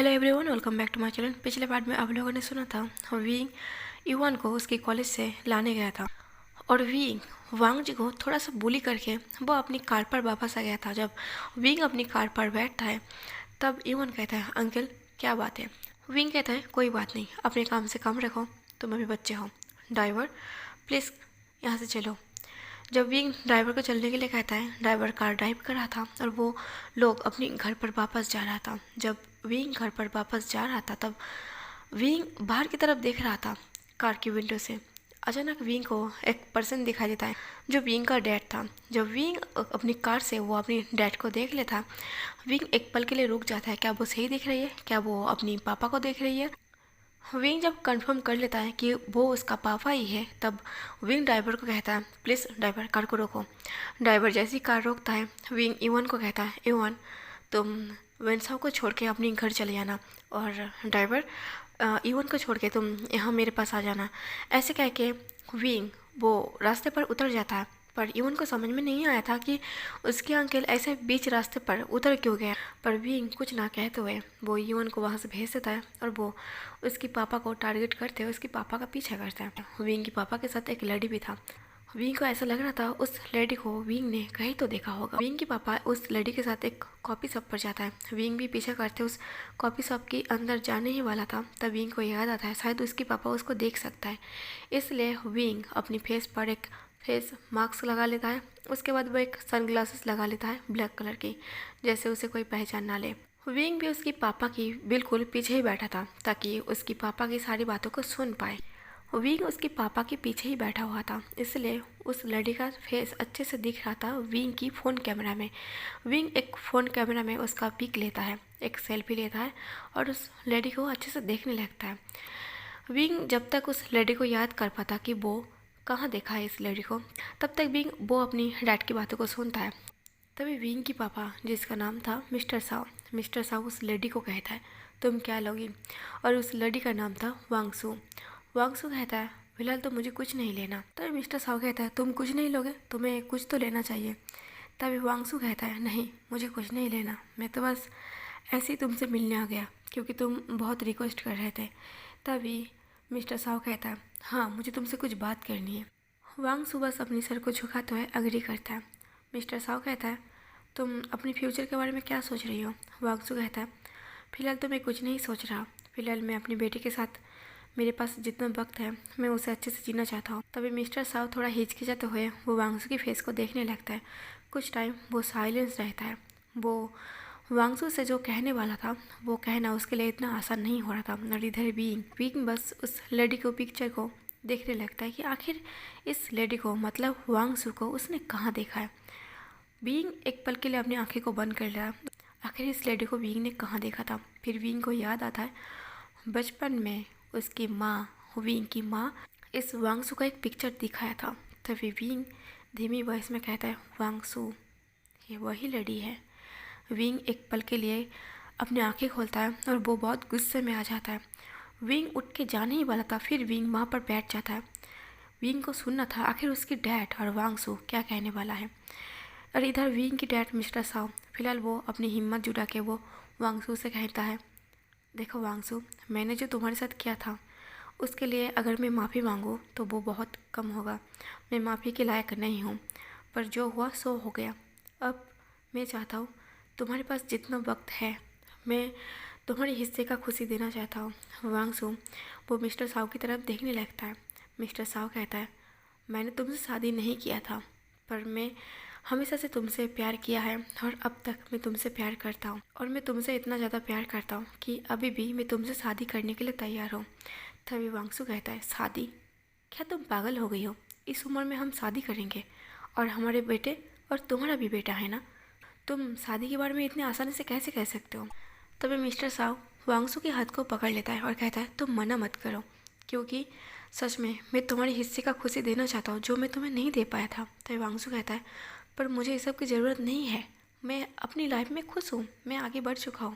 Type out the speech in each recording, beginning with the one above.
Hello everyone, welcome back to my channel. पिछले part में आप लोगों ने सुना था विंग ईवान को उसके कॉलेज से लाने गया था और विंग वांग जी को थोड़ा सा बुली करके वो अपनी कार पर वापस आ गया था। जब विंग अपनी कार पर बैठता है तब ईवान कहता है, अंकल क्या बात है। विंग कहता है, कोई बात नहीं, अपने काम से काम रखो, तुम अभी बच्चे हो। ड्राइवर प्लीज़ यहाँ से चलो। जब विंग ड्राइवर को चलने के लिए कहता है, ड्राइवर कार ड्राइव कर रहा था और वो लोग अपने घर पर वापस जा रहा था। जब विंग घर पर वापस जा रहा था तब विंग बाहर की तरफ देख रहा था कार की विंडो से। अचानक विंग को एक पर्सन दिखाई देता है जो विंग का डैड था। जब विंग अपनी कार से वो अपनी डैड को देख लेता, विंग एक पल के लिए रुक जाता है। क्या वो सही दिख रही है? क्या वो अपनी पापा को देख रही है? विंग जब कंफर्म कर लेता है कि वो उसका पापा ही है तब विंग ड्राइवर को कहता है, प्लीज़ ड्राइवर कार को रोको। ड्राइवर जैसे ही कार रोकता है विंग इवन को कहता है, इवन तुम वेंसाओ को छोड़ के अपने घर चले जाना और ड्राइवर इवन को छोड़ के तुम यहाँ मेरे पास आ जाना। ऐसे कह के विंग वो रास्ते पर उतर जाता है, पर इवन को समझ में नहीं आया था कि उसके अंकल ऐसे बीच रास्ते पर उतर क्यों गया। पर विंग कुछ ना कहते हुए वो इवन को वहाँ से भेज देता है और वो उसकी पापा को टारगेट करते हुए उसकी पापा का पीछा करता है। विंग की पापा के साथ एक लेडी भी था। विंग को ऐसा लग रहा था उस लेडी को विंग ने कहीं तो देखा होगा। विंग की पापा उस लेडी के साथ एक कॉफ़ी शॉप पर जाता है। विंग भी पीछा करते उस कॉफ़ी शॉप के अंदर जाने ही वाला था तब विंग को याद आता है शायद उसकी पापा उसको देख सकता है। इसलिए विंग अपनी फेस पर एक फेस मास्क लगा लेता है। उसके बाद वो एक सनग्लासेस लगा लेता है ब्लैक कलर की, जैसे उसे कोई पहचान ना ले। विंग भी उसकी पापा की बिल्कुल पीछे ही बैठा था ताकि उसकी पापा की सारी बातों को सुन पाए। विंग उसके पापा के पीछे ही बैठा हुआ था, इसलिए उस लड़की का फेस अच्छे से दिख रहा था विंग की फ़ोन कैमरा में। विंग एक फ़ोन कैमरा में उसका पिक लेता है, एक सेल्फी लेता है और उस लेडी को अच्छे से देखने लगता है। विंग जब तक उस लेडी को याद कर पाता कि वो कहाँ देखा है इस लेडी को, तब तक विंग वो अपनी डैड की बातों को सुनता है। तभी विंग की पापा, जिसका नाम था मिस्टर साव उस लेडी को कहता है, तुम क्या लोगी? और उस लेडी का नाम था वांगसू। वांगसू कहता है, फिलहाल तो मुझे कुछ नहीं लेना। तभी मिस्टर साव कहता है, तुम कुछ नहीं लोगे? तुम्हें कुछ तो लेना चाहिए। तभी वांगसू कहता है, नहीं मुझे कुछ नहीं लेना, मैं तो बस ऐसे ही तुमसे मिलने आ गया क्योंकि तुम बहुत रिक्वेस्ट कर रहे थे। तभी मिस्टर साव कहता है, हाँ मुझे तुमसे कुछ बात करनी है। वांगसू बस अपनी सर को झुकाते हुए अग्री करता है। मिस्टर साव कहता है, तुम अपने फ्यूचर के बारे में क्या सोच रही हो? वांगसू कहता है, फ़िलहाल तो मैं कुछ नहीं सोच रहा, फ़िलहाल मैं अपनी बेटी के साथ मेरे पास जितना वक्त है मैं उसे अच्छे से जीना चाहता हूँ। तभी मिस्टर साव थोड़ा हिचकिचाते हुए वो वांगसू की फेस को देखने लगता है। कुछ टाइम वो साइलेंस रहता है। वो वांगसू से जो कहने वाला था वो कहना उसके लिए इतना आसान नहीं हो रहा था। और इधर बीइंग बस उस लेडी को पिक्चर को देखने लगता है कि आखिर इस लेडी को मतलब वांगसू को उसने कहाँ देखा है। बीइंग एक पल के लिए अपनी आंखें को बंद कर लिया, आखिर इस लेडी को बीइंग ने कहाँ देखा था। फिर बीइंग को याद आता है बचपन में उसकी माँ, विंग की माँ, इस वांगसू का एक पिक्चर दिखाया था। तभी विंग धीमी वॉइस में कहता है, वांगसू ये वही लड़ी है। विंग एक पल के लिए अपनी आंखें खोलता है और वो बहुत गुस्से में आ जाता है। विंग उठ के जाने ही वाला था, फिर विंग वहाँ पर बैठ जाता है। विंग को सुनना था आखिर उसकी डैड और वांगसू क्या कहने वाला है। और इधर विंग की डैड मिस्टर साव, फिलहाल वो अपनी हिम्मत जुटा के वो वांगसू से कहता है, देखो वांगसू, मैंने जो तुम्हारे साथ किया था उसके लिए अगर मैं माफ़ी मांगूँ तो वो बहुत कम होगा। मैं माफ़ी के लायक नहीं हूँ, पर जो हुआ सो हो गया। अब मैं चाहता हूँ तुम्हारे पास जितना वक्त है मैं तुम्हारे हिस्से का खुशी देना चाहता हूँ। वांगसू वो मिस्टर साव की तरफ देखने लगता है। मिस्टर साव कहता है, मैंने तुमसे शादी नहीं किया था, पर मैं हमेशा से तुमसे प्यार किया है और अब तक मैं तुमसे प्यार करता हूँ और मैं तुमसे इतना ज़्यादा प्यार करता हूँ कि अभी भी मैं तुमसे शादी करने के लिए तैयार हूँ। तभी वांगसू कहता है, शादी? क्या तुम पागल हो गई हो? इस उम्र में हम शादी करेंगे? और हमारे बेटे और तुम्हारा भी बेटा है ना, तुम शादी के बारे में इतने आसानी से कैसे कह सकते हो? तभी मिस्टर साव वांगसू के हाथ को पकड़ लेता है और कहता है, तुम मना मत करो, क्योंकि सच में मैं तुम्हारे हिस्से का खुशी देना चाहता हूँ जो मैं तुम्हें नहीं दे पाया था। तभी वांगसू कहता है, पर मुझे इस सब की ज़रूरत नहीं है, मैं अपनी लाइफ में खुश हूँ, मैं आगे बढ़ चुका हूँ,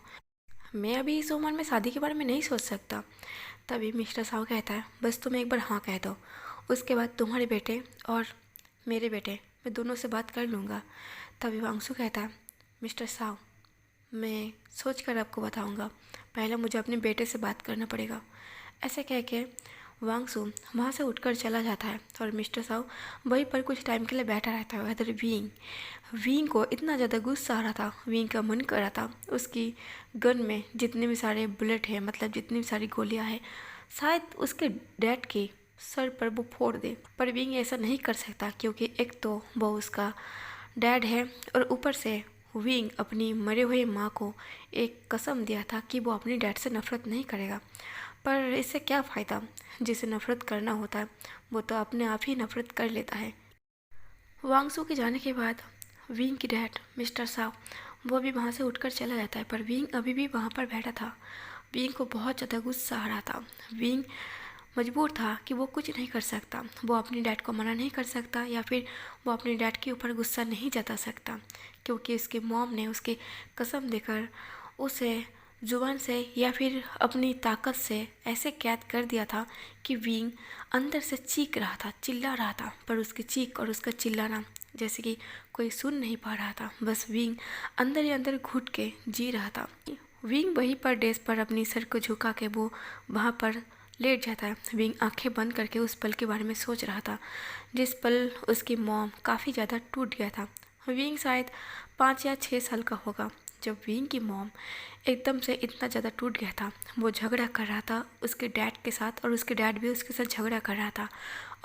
मैं अभी इस उम्र में शादी के बारे में नहीं सोच सकता। तभी मिस्टर साव कहता है, बस तुम एक बार हाँ कह दो, उसके बाद तुम्हारे बेटे और मेरे बेटे मैं दोनों से बात कर लूँगा। तभी वांगसू कहता है, मिस्टर साव मैं सोच कर आपको बताऊँगा, पहले मुझे अपने बेटे से बात करना पड़ेगा। ऐसे कह के वांगसू वहाँ से उठकर चला जाता है और मिस्टर साव वहीं पर कुछ टाइम के लिए बैठा रहता है। इधर विंग विंग को इतना ज़्यादा गुस्सा आ रहा था, विंग का मन कर रहा था उसकी गन में जितने भी सारे बुलेट हैं, मतलब जितनी भी सारी गोलियां हैं, शायद उसके डैड के सर पर वो फोड़ दे। पर विंग ऐसा नहीं कर सकता क्योंकि एक तो वो उसका डैड है और ऊपर से विंग अपनी मरे हुए माँ को एक कसम दिया था कि वो अपने डैड से नफरत नहीं करेगा। पर इससे क्या फ़ायदा, जिसे नफरत करना होता है वो तो अपने आप ही नफरत कर लेता है। वांगसू के जाने के बाद विंग की डैड मिस्टर साव वो भी वहाँ से उठकर चला जाता है, पर विंग अभी भी वहाँ पर बैठा था। विंग को बहुत ज़्यादा गुस्सा आ रहा था। विंग मजबूर था कि वो कुछ नहीं कर सकता, वो अपने डैड को मना नहीं कर सकता या फिर वो अपने डैड के ऊपर गुस्सा नहीं जता सकता, क्योंकि उसके मॉम ने उसके कसम देकर उसे जुबान से या फिर अपनी ताकत से ऐसे कैद कर दिया था कि विंग अंदर से चीख रहा था, चिल्ला रहा था, पर उसकी चीख और उसका चिल्लाना जैसे कि कोई सुन नहीं पा रहा था। बस विंग अंदर ही अंदर घुट के जी रहा था। विंग वहीं पर डेस्क पर अपनी सर को झुका के वो वहाँ पर लेट जाता है। विंग आंखें बंद करके उस पल के बारे में सोच रहा था जिस पल उसकी मॉम काफ़ी ज़्यादा टूट गया था। विंग शायद 5 या 6 साल का होगा जब विंग की मॉम एकदम से इतना ज़्यादा टूट गया था। वो झगड़ा कर रहा था उसके डैड के साथ और उसके डैड भी उसके साथ झगड़ा कर रहा था,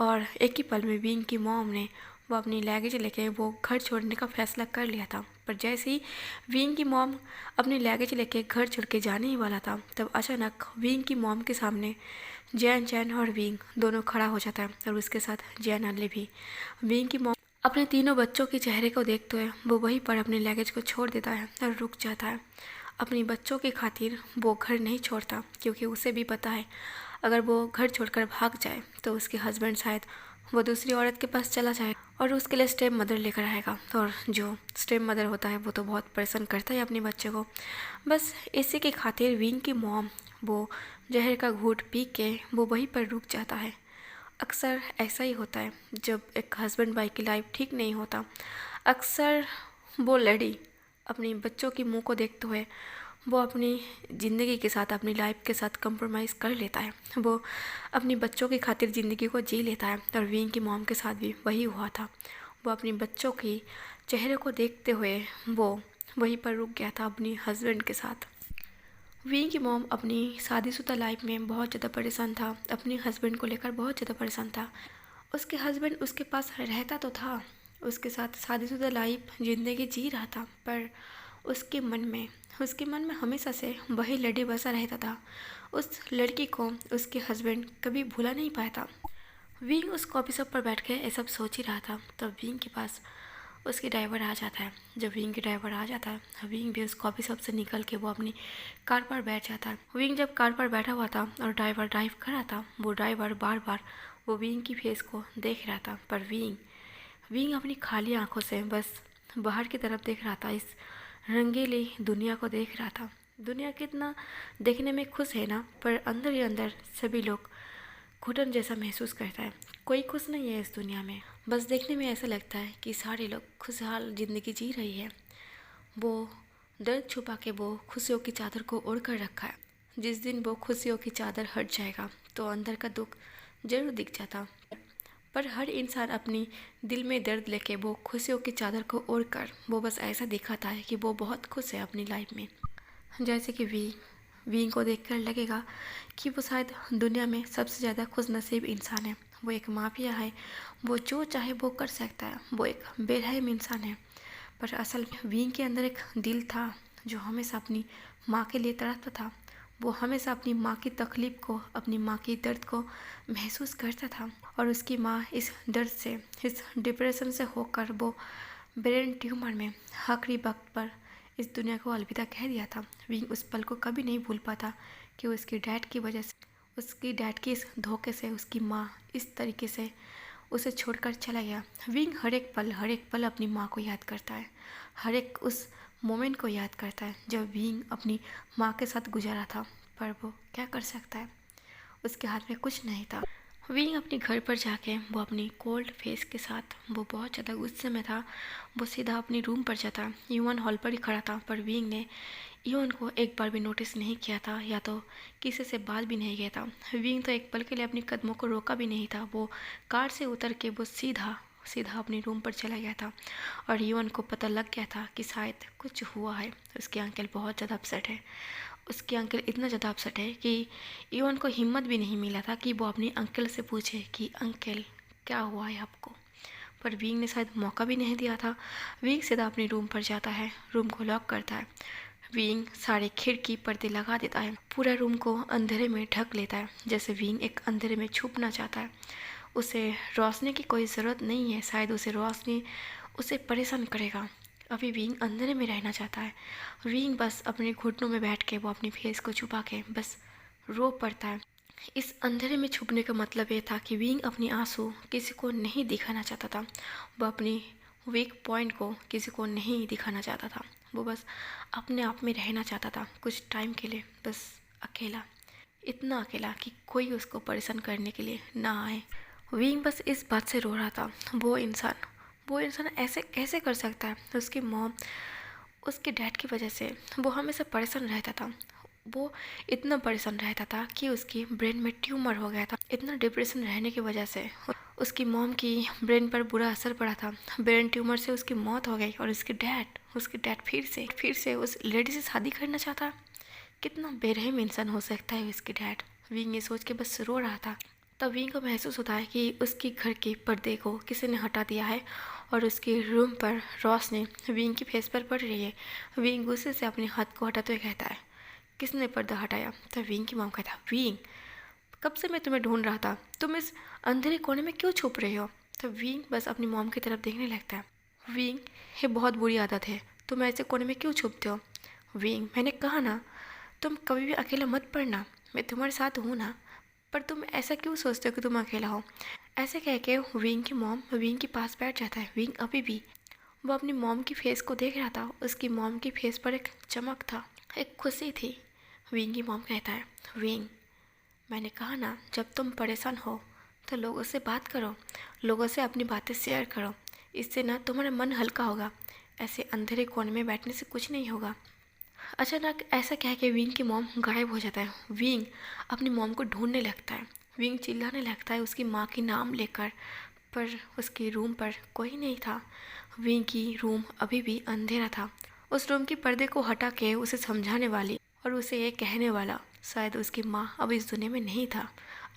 और एक ही पल में विंग की मॉम ने वो अपनी लगेज लेके वो घर छोड़ने का फैसला कर लिया था। पर जैसे ही विंग की मॉम अपनी लगेज लेके घर छोड़ के जाने ही वाला था, तब अचानक विंग की मॉम के सामने जैन चैन और विंग दोनों खड़ा हो जाता है और उसके साथ जैन अल्ले भी। विंग की मॉम अपने तीनों बच्चों के चेहरे को देखते हुए वो वहीं पर अपने लगेज को छोड़ देता है और रुक जाता है। अपनी बच्चों की खातिर वो घर नहीं छोड़ता, क्योंकि उसे भी पता है अगर वो घर छोड़कर भाग जाए तो उसके हस्बैंड शायद वो दूसरी औरत के पास चला जाए और उसके लिए स्टेप मदर लेकर आएगा, और जो स्टेप मदर होता है वो तो बहुत परेशान करता है अपने बच्चे को। बस इसी के खातिर विंग की मॉम वो जहर का घूंट पी के वो वहीं पर रुक जाता है। अक्सर ऐसा ही होता है जब एक हस्बैंड वाइफ की लाइफ ठीक नहीं होता, अक्सर वो लड़ी अपने बच्चों की मुंह को देखते हुए वो अपनी ज़िंदगी के साथ अपनी लाइफ के साथ कंप्रोमाइज़ कर लेता है। वो अपनी बच्चों की खातिर ज़िंदगी को जी लेता है, और विंग की मॉम के साथ भी वही हुआ था। वो अपनी बच्चों की चेहरे को देखते हुए वो वहीं पर रुक गया था अपनी हस्बैंड के साथ। विंग की मॉम अपनी शादीशुदा लाइफ में बहुत ज़्यादा परेशान था, अपने हस्बैंड को लेकर बहुत ज़्यादा परेशान था। उसके हस्बैंड उसके पास रहता तो था, उसके साथ शादीशुदा लाइफ ज़िंदगी जी रहा था, पर उसके मन में हमेशा से वही लड़ी बसा रहता था। उस लड़की को उसके हस्बैंड कभी भुला नहीं पाया था। विंग उस कॉफ़ी शॉप पर बैठ के ये सब सोच ही रहा था, तब विंग के पास उसकी ड्राइवर आ जाता है। जब विंग की ड्राइवर आ जाता है, विंग भी उस कॉफ़ी शॉप से निकल के वो अपनी कार पर बैठ जाता है। विंग जब कार पर बैठा हुआ था और ड्राइवर ड्राइव कर रहा था, वो ड्राइवर बार बार वो विंग की फेस को देख रहा था, पर विंग अपनी खाली आंखों से बस बाहर की तरफ देख रहा था, इस रंगीली दुनिया को देख रहा था। दुनिया कितना देखने में खुश है ना, पर अंदर ही अंदर सभी लोग घुटन जैसा महसूस करता है। कोई खुश नहीं है इस दुनिया में, बस देखने में ऐसा लगता है कि सारे लोग खुशहाल ज़िंदगी जी रही है। वो दर्द छुपा के वो खुशियों की चादर को ओढ़ कर रखा है। जिस दिन वो खुशियों की चादर हट जाएगा तो अंदर का दुख जरूर दिख जाता, पर हर इंसान अपनी दिल में दर्द लेके वो खुशियों की चादर को ओढ़ कर वो बस ऐसा दिखाता है कि वो बहुत खुश है अपनी लाइफ में। जैसे कि विंग को देखकर लगेगा कि वो शायद दुनिया में सबसे ज़्यादा खुशनसीब इंसान है। वो एक माफिया है, वो जो चाहे वो कर सकता है, वो एक बेरहम इंसान है। पर असल में विंग के अंदर एक दिल था जो हमेशा अपनी माँ के लिए तड़पता था। वो हमेशा अपनी माँ की तकलीफ़ को, अपनी माँ की दर्द को महसूस करता था, और उसकी माँ इस दर्द से, इस डिप्रेशन से होकर वो ब्रेन ट्यूमर में आखिरी वक्त पर इस दुनिया को अलविदा कह दिया था। विंग उस पल को कभी नहीं भूल पाता कि उसकी डैड की वजह से, उसकी डैड के इस धोखे से उसकी माँ इस तरीके से उसे छोड़कर चला गया। विंग हर एक पल अपनी माँ को याद करता है, हर एक उस मोमेंट को याद करता है जब विंग अपनी माँ के साथ गुजारा था। पर वो क्या कर सकता है, उसके हाथ में कुछ नहीं था। विंग अपने घर पर जाके वो अपनी कोल्ड फेस के साथ, वो बहुत ज़्यादा गुस्से में था, वो सीधा अपनी रूम पर जाता। यून हॉल पर ही खड़ा था, पर विंग ने यून को एक बार भी नोटिस नहीं किया था, या तो किसी से बात भी नहीं किया था। विंग तो एक पल के लिए अपने कदमों को रोका भी नहीं था। वो कार से उतर के वो सीधा सीधा अपने रूम पर चला गया था, और यून को पता लग गया था कि शायद कुछ हुआ है। उसके अंकल बहुत ज़्यादा अपसेट है। उसके अंकल इतना ज़्यादा अपसेट है कि यून को हिम्मत भी नहीं मिला था कि वो अपने अंकल से पूछे कि अंकल क्या हुआ है आपको। पर विंग ने शायद मौका भी नहीं दिया था। विंग सीधा अपने रूम पर जाता है, रूम को लॉक करता है। विंग सारे खिड़की पर्दे लगा देता है, पूरा रूम को अंधेरे में ढक लेता है, जैसे विंग एक अंधेरे में छुपना चाहता है। उसे रोशनी की कोई ज़रूरत नहीं है, शायद उसे रोशनी उसे परेशान करेगा। अभी विंग अंधेरे में रहना चाहता है। विंग बस अपने घुटनों में बैठ के वो अपनी फेस को छुपा के बस रो पड़ता है। इस अंधेरे में छुपने का मतलब ये था कि विंग अपनी आंसू किसी को नहीं दिखाना चाहता था। वो अपनी वीक पॉइंट को किसी को नहीं दिखाना चाहता था। वो बस अपने आप में रहना चाहता था कुछ टाइम के लिए, बस अकेला, इतना अकेला कि कोई उसको परेशान करने के लिए ना आए। विंग बस इस बात से रो रहा था, वो इंसान ऐसे कैसे कर सकता है। उसकी मॉम, उसके डैड की वजह से वो हमेशा परेशान रहता था। वो इतना परेशान रहता था कि उसकी ब्रेन में ट्यूमर हो गया था। इतना डिप्रेशन रहने की वजह से उसकी मॉम की ब्रेन पर बुरा असर पड़ा था। ब्रेन ट्यूमर से उसकी मौत हो गई, और उसके डैड फिर से उस लेडी से शादी करना चाहता। कितना बेरहम इंसान हो सकता है उसके डैड। विंग ये सोच के बस रो रहा था। तब विंग को महसूस होता है कि उसके घर के पर्दे को किसी ने हटा दिया है, और उसके रूम पर रोशनी विंग की फेस पर पड़ रही है। विंग गुस्से से अपने हाथ को हटाते हुए कहता है, किसने पर्दा हटाया। तब विंग की मॉम कहता, विंग कब से मैं तुम्हें ढूंढ रहा था, तुम इस अंधेरे कोने में क्यों छुप रही हो। तब विंग बस अपनी मॉम की तरफ देखने लगता है। विंग, ये बहुत बुरी आदत है, तुम ऐसे कोने में क्यों छुपते हो। विंग, मैंने कहा ना, तुम कभी भी अकेला मत पड़ना, मैं तुम्हारे साथ हूँ ना, पर तुम ऐसा क्यों सोचते हो कि तुम अकेला हो। ऐसे कह के विंग की मॉम विंग के पास बैठ जाता है। विंग अभी भी वो अपनी मॉम की फेस को देख रहा था। उसकी मॉम की फेस पर एक चमक था, एक खुशी थी। विंग की मॉम कहता है, विंग, मैंने कहा ना, जब तुम परेशान हो तो लोगों से बात करो, लोगों से अपनी बातें शेयर करो, इससे ना तुम्हारा मन हल्का होगा। ऐसे अंधेरे कोने में बैठने से कुछ नहीं होगा। अचानक ऐसा कह के विंग की मॉम गायब हो जाता है। विंग अपनी मॉम को ढूंढने लगता है। विंग चिल्लाने लगता है उसकी माँ के नाम लेकर, पर उसके रूम पर कोई नहीं था। विंग की रूम अभी भी अंधेरा था। उस रूम के पर्दे को हटा के उसे समझाने वाली और उसे ये कहने वाला शायद उसकी माँ अब इस दुनिया में नहीं था।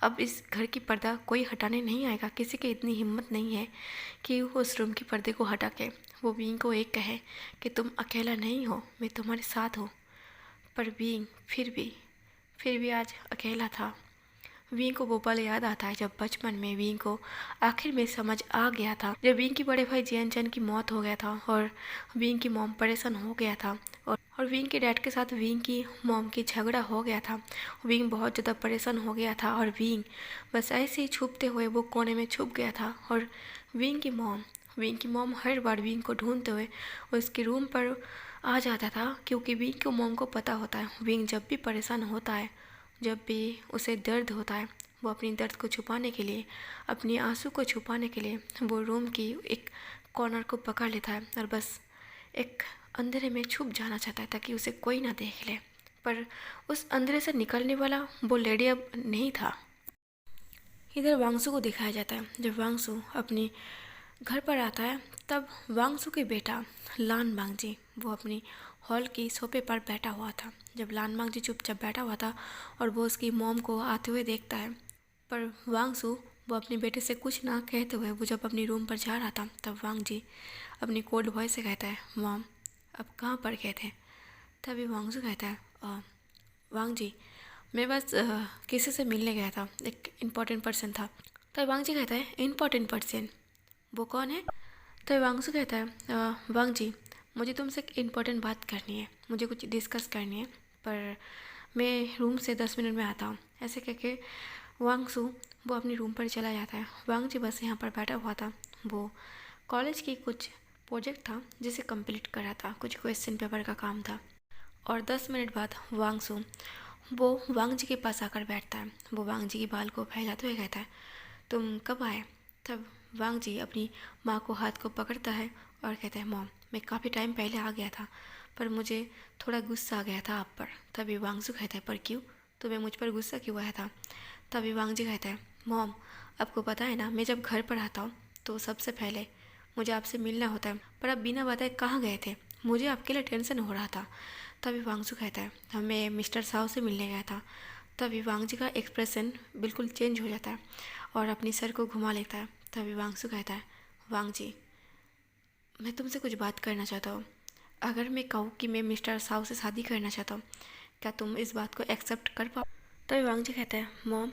अब इस घर की पर्दा कोई हटाने नहीं आएगा। किसी की इतनी हिम्मत नहीं है कि उस रूम के पर्दे को हटा के वो विंग को एक कहे कि तुम अकेला नहीं हो, मैं तुम्हारे साथ हूँ। पर विंग फिर भी आज अकेला था। विंग को वो पल याद आता है जब बचपन में विंग को आखिर में समझ आ गया था, जब विंग की बड़े भाई जियन चन की मौत हो गया था और विंग की मॉम परेशान हो गया था, और विंग के डैड के साथ विंग की मॉम की झगड़ा हो गया था। विंग बहुत ज़्यादा परेशान हो गया था, और विंग बस ऐसे ही छुपते हुए वो कोने में छुप गया था। और विंग की मॉम हर बार विंग को ढूंढते हुए उसके रूम पर आ जाता था, क्योंकि विंग की मॉम को पता होता है विंग जब भी परेशान होता है, जब भी उसे दर्द होता है, वो अपनी दर्द को छुपाने के लिए, अपनी आंसू को छुपाने के लिए वो रूम की एक कॉर्नर को पकड़ लेता है और बस एक अंधेरे में छुप जाना चाहता है ताकि उसे कोई ना देख ले। पर उस अंधेरे से निकलने वाला वो लेडी अब नहीं था। इधर वांगसू को दिखाया जाता है। जब वांगसू अपनी घर पर आता है, तब वांगसू के बेटा लान बांगजी वो अपनी हॉल की सोफे पर बैठा हुआ था। जब लान बांगजी चुपचाप बैठा हुआ था और वो उसकी मॉम को आते हुए देखता है, पर वांगसू वो अपने बेटे से कुछ ना कहते हुए वो जब अपनी रूम पर जा रहा था, तब वांगजी अपनी कोल्ड वॉइस से कहता है, मॉम अब कहाँ पर गए थे। तभी वांगसू कहता है, वांगजी मैं बस किसी से मिलने गया था, एक इम्पॉर्टेंट पर्सन था। तब वांगजी कहता है, इम्पॉर्टेंट पर्सन वो कौन है। तो वांगसू कहता है, वांग जी मुझे तुमसे एक इम्पॉर्टेंट बात करनी है, मुझे कुछ डिस्कस करनी है, पर मैं रूम से 10 मिनट में आता हूँ। ऐसे कह के वांगसू वो अपनी रूम पर चला जाता है। वांग जी बस यहाँ पर बैठा हुआ था। वो कॉलेज की कुछ प्रोजेक्ट था जिसे कंप्लीट कर रहा था, कुछ क्वेश्चन पेपर का काम था। और 10 मिनट बाद वांगसू वो वांग जी के पास आकर बैठता है। वो वांग जी के बाल को फैलाते हुए कहता है, तुम कब आए? तब वांग जी अपनी माँ को हाथ को पकड़ता है और कहता है, मॉम मैं काफ़ी टाइम पहले आ गया था, पर मुझे थोड़ा गुस्सा आ गया था आप पर। तभी वांगसू कहता है, पर क्यों? तुम्हें मुझ पर गुस्सा क्यों आया था? तभी वांग जी कहता है, मॉम आपको पता है ना, मैं जब घर पर आता हूँ तो सबसे पहले मुझे आपसे मिलना होता है, पर आप बिना बताए कहाँ गए थे? मुझे आपके लिए टेंशन हो रहा था। तभी वांगसू कहता है, मैं मिस्टर साव से मिलने गया था। तभी वांग जी का एक्सप्रेशन बिल्कुल चेंज हो जाता है और अपनी सर को घुमा लेता है। तभी वांगसू कहता है, वांग जी मैं तुमसे कुछ बात करना चाहता हूँ। अगर मैं कहूँ कि मैं मिस्टर साव से शादी करना चाहता हूँ, क्या तुम इस बात को एक्सेप्ट कर पाओ? तभी वांग जी कहता है, मॉम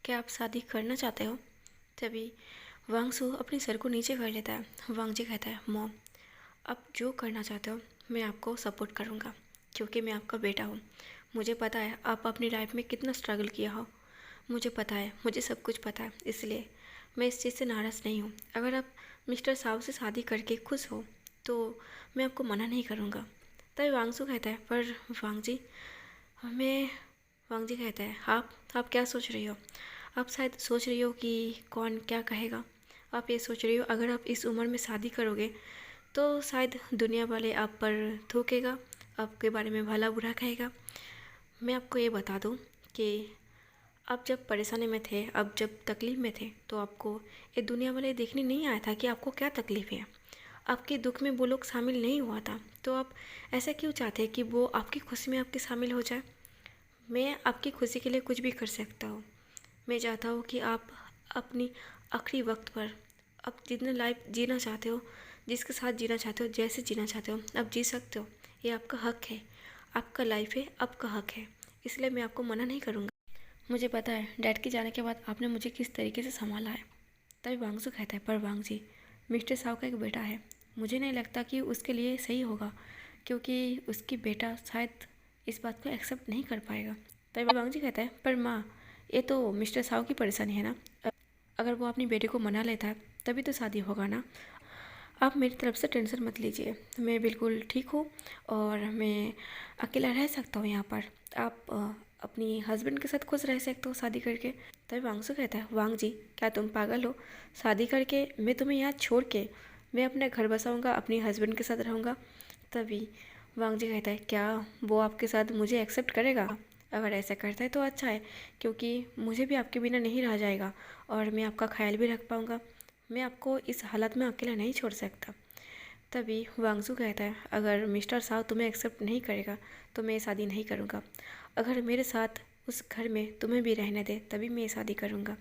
क्या आप शादी करना चाहते हो? तभी वांगसू अपनी सर को नीचे कर लेता है। वांग जी कहता है, मॉम आप जो करना चाहते हो मैं आपको सपोर्ट करूँगा, क्योंकि मैं आपका बेटा हूँ। मुझे पता है आप अपनी लाइफ में कितना स्ट्रगल किया हो। मुझे पता है, मुझे सब कुछ पता है, इसलिए मैं इस चीज़ से नाराज़ नहीं हूँ। अगर आप मिस्टर साहब से शादी करके खुश हो तो मैं आपको मना नहीं करूँगा। तभी वांगसू कहता है, पर वांग जी मैं वांग जी कहता है, आप क्या सोच रही हो? आप शायद सोच रही हो कि कौन क्या कहेगा। आप ये सोच रही हो अगर आप इस उम्र में शादी करोगे तो शायद दुनिया वाले आप पर थूकेगा, आपके बारे में भला बुरा कहेगा। मैं आपको ये बता दूं कि आप जब परेशानी में थे, अब जब तकलीफ़ में थे, तो आपको ये दुनिया वाले देखने नहीं आया था कि आपको क्या तकलीफ़ है। आपके दुख में वो लोग शामिल नहीं हुआ था, तो आप ऐसा क्यों चाहते हैं कि वो आपकी खुशी में आपके शामिल हो जाए? मैं आपकी खुशी के लिए कुछ भी कर सकता हूँ। मैं चाहता हूँ कि आप अपनी आखिरी वक्त पर आप जितना लाइफ जीना चाहते हो, जिसके साथ जीना चाहते हो, जैसे जीना चाहते हो, आप जी सकते हो। ये आपका हक है, आपका लाइफ है, आपका हक है, इसलिए मैं आपको मना नहीं करूँगा। मुझे पता है डैड के जाने के बाद आपने मुझे किस तरीके से संभाला है। तभी वांगसू कहता है, पर वांग जी मिस्टर साव का एक बेटा है, मुझे नहीं लगता कि उसके लिए सही होगा, क्योंकि उसकी बेटा शायद इस बात को एक्सेप्ट नहीं कर पाएगा। तभी वांग जी कहता है, पर माँ ये तो मिस्टर साव की परेशानी है ना, अगर वो अपनी बेटी को मना लेता है तभी तो शादी होगा ना। आप मेरी तरफ से टेंशन मत लीजिए, मैं बिल्कुल ठीक हूँ और मैं अकेला रह सकता हूँ यहाँ पर। आप अपनी हस्बैंड के साथ खुश रह सकते हो शादी करके। तभी वांगसू कहता है, वांग जी क्या तुम पागल हो? शादी करके मैं तुम्हें यहाँ छोड़ के मैं अपने घर बसाऊँगा, अपनी हस्बैंड के साथ रहूँगा। तभी वांग जी कहता है, क्या वो आपके साथ मुझे एक्सेप्ट करेगा? अगर ऐसा करता है तो अच्छा है, क्योंकि मुझे भी आपके बिना नहीं रहा जाएगा और मैं आपका ख्याल भी रख पाऊँगा। मैं आपको इस हालत में अकेला नहीं छोड़ सकता। तभी वांगसू कहता है, अगर मिस्टर साव तुम्हें एक्सेप्ट नहीं करेगा तो मैं शादी नहीं करूँगा। अगर मेरे साथ उस घर में तुम्हें भी रहने दे तभी मैं शादी करूँगा।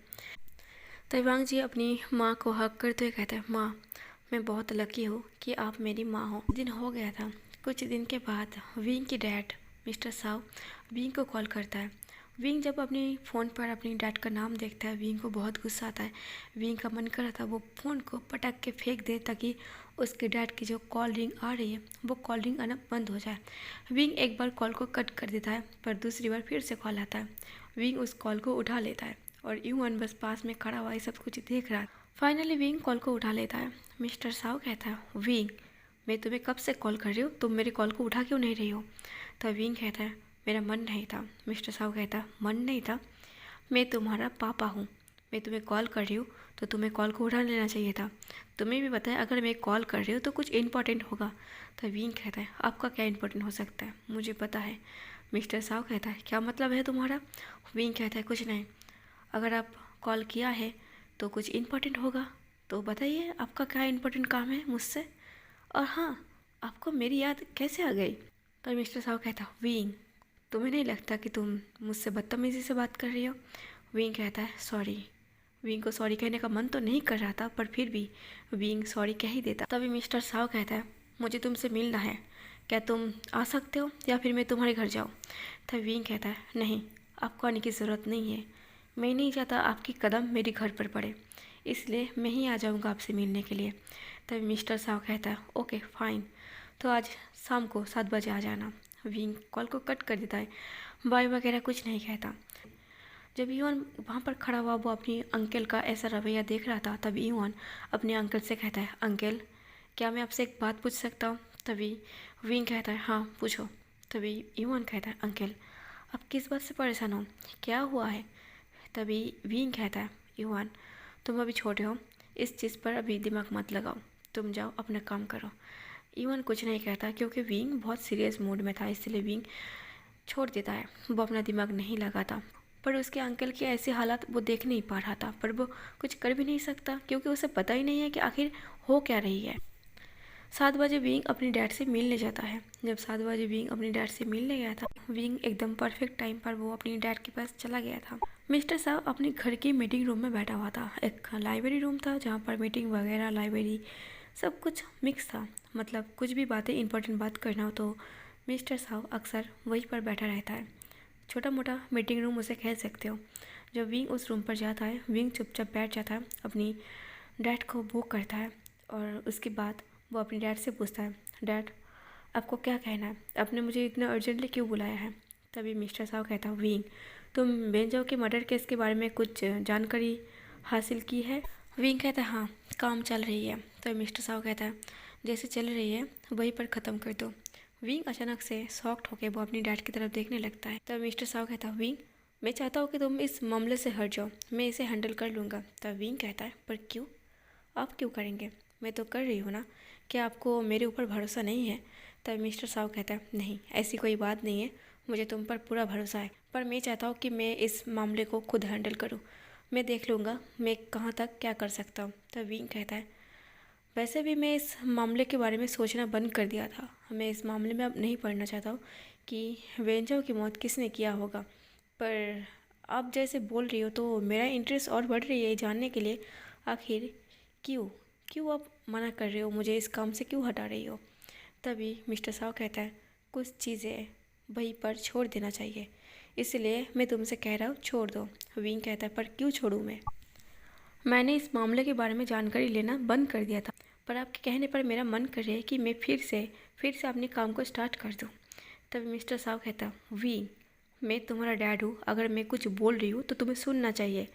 तभी वांग जी अपनी माँ को हक करते हुए कहता है, माँ मैं बहुत लकी हूँ कि आप मेरी माँ हो। दिन हो गया था। कुछ दिन के बाद विंग की डैड मिस्टर साव विंग को कॉल करता है। विंग जब अपनी फ़ोन पर अपनी डैड का नाम देखता है, विंग को बहुत गुस्सा आता है। विंग का मन कर रहा था वो फ़ोन को पटक के फेंक दे ताकि उसके डैड की जो कॉल रिंग आ रही है वो कॉल रिंग आना बंद हो जाए। विंग एक बार कॉल को कट कर देता है, पर दूसरी बार फिर से कॉल आता है। विंग उस कॉल को उठा लेता है और यून बस पास में खड़ा हुआ ये सब कुछ देख रहा है। फाइनली विंग कॉल को उठा लेता है। मिस्टर साव कहता है, विंग मैं तुम्हें कब से कॉल कर रही हूँ, तुम मेरे कॉल को उठा क्यों नहीं रही हो? तब विंग कहता है, मेरा मन नहीं था। मिस्टर साव कहता है, मन नहीं था? मैं तुम्हारा पापा हूँ, मैं तुम्हें कॉल कर रही हूँ तो तुम्हें कॉल को उठा लेना चाहिए था। तुम्हें भी पता है अगर मैं कॉल कर रही हूँ तो कुछ इंपॉर्टेंट होगा। तो विंग कहता है, आपका क्या इंपॉर्टेंट हो सकता है? मुझे पता है। मिस्टर साव कहता है, क्या मतलब है तुम्हारा? विंग कहता है, कुछ नहीं, अगर आप कॉल किया है तो कुछ इम्पोर्टेंट होगा, तो बताइए आपका क्या इम्पोर्टेंट काम है मुझसे? और हाँ, आपको मेरी याद कैसे आ गई? तो मिस्टर साहब कहता, विंग तुम्हें नहीं लगता कि तुम मुझसे बदतमीज़ी से बात कर रही हो? विंग कहता है, सॉरी। विंग को सॉरी कहने का मन तो नहीं कर रहा था, पर फिर भी विंग सॉरी कह ही देता। तभी मिस्टर साहब कहता है, मुझे तुमसे मिलना है, क्या तुम आ सकते हो या फिर मैं तुम्हारे घर जाऊँ? तभी विंग कहता है, नहीं, आपको आने की ज़रूरत नहीं है। मैं नहीं चाहता आपकी कदम मेरे घर पर पड़े, इसलिए मैं ही आ जाऊँगा आपसे मिलने के लिए। तभी मिस्टर साहब कहता है, ओके फाइन, तो आज शाम को 7 बजे आ जाना। विंग कॉल को कट कर देता है, बाय वगैरह कुछ नहीं कहता। जब यून वहाँ पर खड़ा हुआ वो अपनी अंकल का ऐसा रवैया देख रहा था, तभी यून अपने अंकल से कहता है, अंकल क्या मैं आपसे एक बात पूछ सकता हूँ? तभी विंग कहता है, हाँ पूछो। तभी यून कहता है, अंकल आप किस बात से परेशान हो, क्या हुआ है? तभी विंग कहता है, इवान तुम अभी छोटे हो, इस चीज़ पर अभी दिमाग मत लगाओ, तुम जाओ अपना काम करो। इवान कुछ नहीं कहता क्योंकि विंग बहुत सीरियस मूड में था, इसलिए विंग छोड़ देता है। वो अपना दिमाग नहीं लगाता, पर उसके अंकल की ऐसी हालत वो देख नहीं पा रहा था, पर वो कुछ कर भी नहीं सकता क्योंकि उसे पता ही नहीं है कि आखिर हो क्या रही है। 7 बजे विंग अपनी डैड से मिलने जाता है। जब 7 बजे विंग अपनी डैड से मिलने गया था, विंग एकदम परफेक्ट टाइम पर वो अपनी डैड के पास चला गया था। मिस्टर साहब अपने घर के मीटिंग रूम में बैठा हुआ था। एक लाइब्रेरी रूम था जहाँ पर मीटिंग वगैरह, लाइब्रेरी सब कुछ मिक्स था। मतलब कुछ भी बातें, इंपॉर्टेंट बात करना हो तो मिस्टर साहब अक्सर वहीं पर बैठा रहता है। छोटा मोटा मीटिंग रूम उसे कह सकते हो। जब विंग उस रूम पर जाता है, विंग चुपचाप बैठ जाता है, अपनी डैड को बुक करता है और उसके बाद वो अपनी डैड से पूछता है, डैड आपको क्या कहना है, आपने मुझे इतना अर्जेंटली क्यों बुलाया है? तभी मिस्टर साहब कहता है, विंग तुम बेंजो के मर्डर केस के बारे में कुछ जानकारी हासिल की है? विंग कहता है, हाँ काम चल रही है। तो मिस्टर साहब कहता है, जैसे चल रही है वहीं पर ख़त्म कर दो। विंग अचानक से शॉक्ड होकर वो अपनी डैड की तरफ देखने लगता है। तब मिस्टर साहब कहता है, विंग मैं चाहता हूँ कि तुम इस मामले से हट जाओ, मैं इसे हैंडल कर लूँगा। तब विंग कहता है, पर क्यों? आप क्यों करेंगे? मैं तो कर रही हूँ ना, क्या आपको मेरे ऊपर भरोसा नहीं है? तब मिस्टर साहब कहता है, नहीं ऐसी कोई बात नहीं है, मुझे तुम पर पूरा भरोसा है, पर मैं चाहता हूँ कि मैं इस मामले को खुद हैंडल करूँ, मैं देख लूँगा मैं कहाँ तक क्या कर सकता हूँ। तब विंग कहता है, वैसे भी मैं इस मामले के बारे में सोचना बंद कर दिया था, मैं इस मामले में अब नहीं पढ़ना चाहता हूँ कि वेंजो की मौत किसने किया होगा, पर आप जैसे बोल रही हो तो मेरा इंटरेस्ट और बढ़ रही है जानने के लिए, आखिर क्यों क्यों आप मना कर रहे हो, मुझे इस काम से क्यों हटा रही हो? तभी मिस्टर साव कहता है, कुछ चीज़ें वहीं पर छोड़ देना चाहिए, इसलिए मैं तुमसे कह रहा हूँ छोड़ दो। विंग कहता है, पर क्यों छोड़ूँ मैंने इस मामले के बारे में जानकारी लेना बंद कर दिया था, पर आपके कहने पर मेरा मन कर रहा है कि मैं फिर से अपने काम को स्टार्ट कर दूँ। तभी मिस्टर साहब कहता, विंग मैं तुम्हारा डैड हूँ, अगर मैं कुछ बोल रही हूँ तो तुम्हें सुनना चाहिए।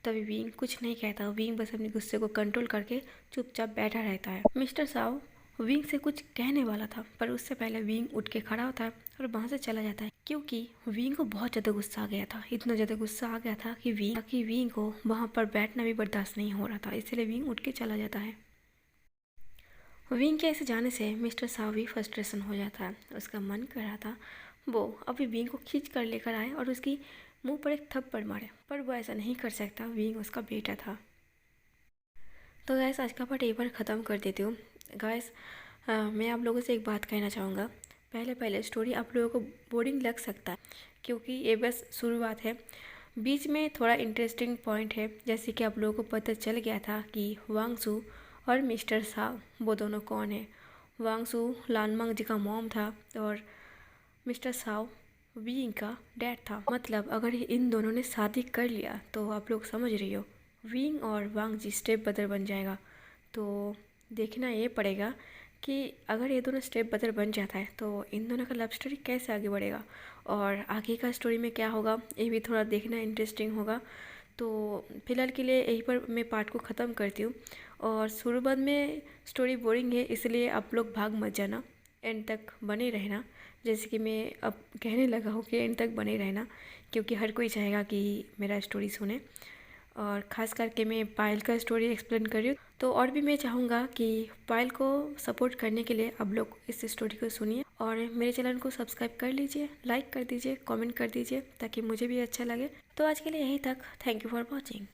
तभी विंग कुछ नहीं कहता, विंग बस अपने गुस्से को कंट्रोल करके चुपचाप बैठा रहता है। मिस्टर साहब विंग से कुछ कहने वाला था, पर उससे पहले विंग उठ के खड़ा होता है और वहाँ से चला जाता है, क्योंकि विंग को बहुत ज़्यादा गुस्सा आ गया था। इतना ज़्यादा गुस्सा आ गया था कि विंग को वहाँ पर बैठना भी बर्दाश्त नहीं हो रहा था, इसलिए विंग उठ के चला जाता है। विंग के ऐसे जाने से मिस्टर साहब भी फ्रस्ट्रेशन हो जाता है। उसका मन कर रहा था वो अभी विंग को खींच कर लेकर आए और उसकी मुंह पर एक थप्पड़ मारे, पर वो ऐसा नहीं कर सकता, विंग उसका बेटा था। तो गैस आज का पार्ट यहीं पर ख़त्म कर देती हूँ। गैस मैं आप लोगों से एक बात कहना चाहूँगा, पहले स्टोरी आप लोगों को बोरिंग लग सकता है क्योंकि ये बस शुरुआत है, बीच में थोड़ा इंटरेस्टिंग पॉइंट है, जैसे कि आप लोगों को पता चल गया था कि वांगसू और मिस्टर साव वो दोनों कौन है। वांगसू लानमांग जी का मॉम था और मिस्टर साव विंग का डैड था। मतलब अगर इन दोनों ने शादी कर लिया तो आप लोग समझ रही हो विंग और वांग जी स्टेप ब्रदर बन जाएगा। तो देखना ये पड़ेगा कि अगर ये दोनों स्टेप ब्रदर बन जाता है तो इन दोनों का लव स्टोरी कैसे आगे बढ़ेगा और आगे का स्टोरी में क्या होगा, ये भी थोड़ा देखना इंटरेस्टिंग होगा। तो फिलहाल के लिए यहीं पर मैं पार्ट को ख़त्म करती हूँ। और शुरुआत में स्टोरी बोरिंग है, इसलिए आप लोग भाग मत जाना, एंड तक बने रहना। जैसे कि मैं अब कहने लगा हूँ कि एंड तक बने रहना, क्योंकि हर कोई चाहेगा कि मेरा स्टोरी सुने। और ख़ास करके मैं पायल का स्टोरी एक्सप्लेन कर रही हूँ, तो और भी मैं चाहूँगा कि पायल को सपोर्ट करने के लिए अब लोग इस स्टोरी को सुनिए और मेरे चैनल को सब्सक्राइब कर लीजिए, लाइक कर दीजिए, कमेंट कर दीजिए ताकि मुझे भी अच्छा लगे। तो आज के लिए यहीं तक, थैंक यू फॉर वॉचिंग।